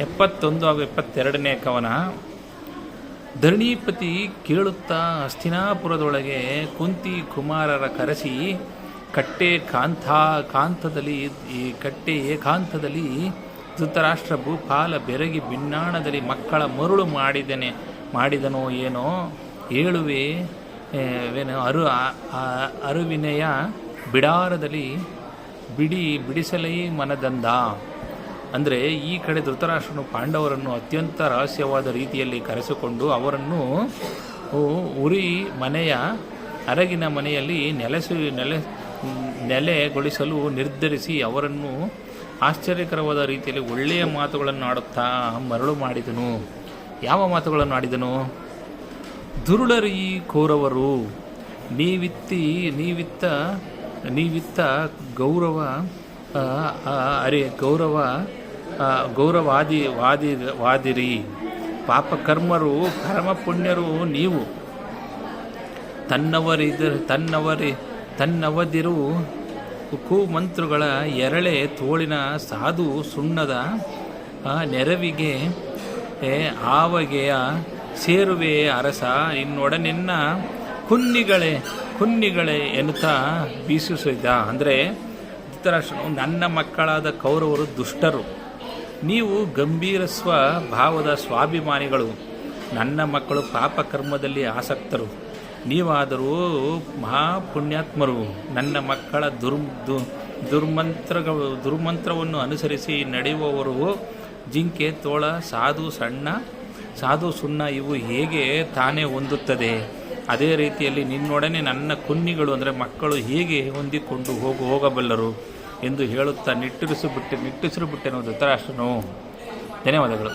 71 ಹಾಗೂ 22ನೇ ಕವನ. ಧರಣೀಪತಿ ಕೇಳುತ್ತಾ ಹಸ್ತಿನಾಪುರದೊಳಗೆ ಕುಂತಿ ಕುಮಾರರ ಕರೆಸಿ ಕಟ್ಟೆ ಏಕಾಂತದಲ್ಲಿ ಧೃತರಾಷ್ಟ್ರ ಭೂಪಾಲ ಬೆರಗಿ ಭಿನ್ನಾಣದಲ್ಲಿ ಮಕ್ಕಳ ಮರುಳು ಮಾಡಿದನೋ ಏನೋ ಹೇಳುವೆ ಅರುವಿನೆಯ ಬಿಡಾರದಲ್ಲಿ ಬಿಡಿಸಲೈ ಮನದಂದ. ಅಂದರೆ ಈ ಕಡೆ ಧೃತರಾಷ್ಟ್ರನು ಪಾಂಡವರನ್ನು ಅತ್ಯಂತ ರಹಸ್ಯವಾದ ರೀತಿಯಲ್ಲಿ ಕರೆಸಿಕೊಂಡು ಅವರನ್ನು ಉರಿ ಮನೆಯ ಅರಗಿನ ಮನೆಯಲ್ಲಿ ನೆಲೆಗೊಳಿಸಲು ನಿರ್ಧರಿಸಿ ಅವರನ್ನು ಆಶ್ಚರ್ಯಕರವಾದ ರೀತಿಯಲ್ಲಿ ಒಳ್ಳೆಯ ಮಾತುಗಳನ್ನು ಆಡುತ್ತಾ ಮರಳು ಮಾಡಿದನು. ಯಾವ ಮಾತುಗಳನ್ನು ಆಡಿದನು? ದುರುಳರಿ ಕೌರವರು ನೀವಿತ್ತ ಗೌರವಾದಿರಿ ಪಾಪಕರ್ಮರು ಪರಮಪುಣ್ಯರು ನೀವು. ತನ್ನವದಿರು ಕುಮಂತ್ರುಗಳ ಎರಳೆ ತೋಳಿನ ಸಾಧು ಸುಣ್ಣದ ನೆರವಿಗೆ ಆವಗೆಯ ಸೇರುವೆ ಅರಸ ಇನ್ನೊಡನೆನ್ನ ಕುನ್ನಿಗಳೇ ಎನ್ನುತ್ತಾ ಬೀಸಿಸಿದ. ಅಂದರೆ ಧೃತರಾಷ್ಟ್ರನು, ನನ್ನ ಮಕ್ಕಳಾದ ಕೌರವರು ದುಷ್ಟರು, ನೀವು ಗಂಭೀರ ಭಾವದ ಸ್ವಾಭಿಮಾನಿಗಳು, ನನ್ನ ಮಕ್ಕಳು ಪಾಪಕರ್ಮದಲ್ಲಿ ಆಸಕ್ತರು, ನೀವಾದರೂ ಮಹಾಪುಣ್ಯಾತ್ಮರು. ನನ್ನ ಮಕ್ಕಳ ದುರ್ಮಂತ್ರವನ್ನು ಅನುಸರಿಸಿ ನಡೆಯುವವರು ಜಿಂಕೆ ತೋಳ ಸಾಧು ಸುಣ್ಣ ಇವು ಹೇಗೆ ತಾನೇ ಹೊಂದುತ್ತದೆ, ಅದೇ ರೀತಿಯಲ್ಲಿ ನಿನ್ನೊಡನೆ ನನ್ನ ಕುನ್ನಿಗಳು ಅಂದರೆ ಮಕ್ಕಳು ಹೇಗೆ ಹೊಂದಿಕೊಂಡು ಹೋಗಬಲ್ಲರು ಎಂದು ಹೇಳುತ್ತಾ ನಿಟ್ಟುಸಿರು ಬಿಟ್ಟೆನು ಧೃತರಾಷ್ಟ್ರನು. ಧನ್ಯವಾದಗಳು.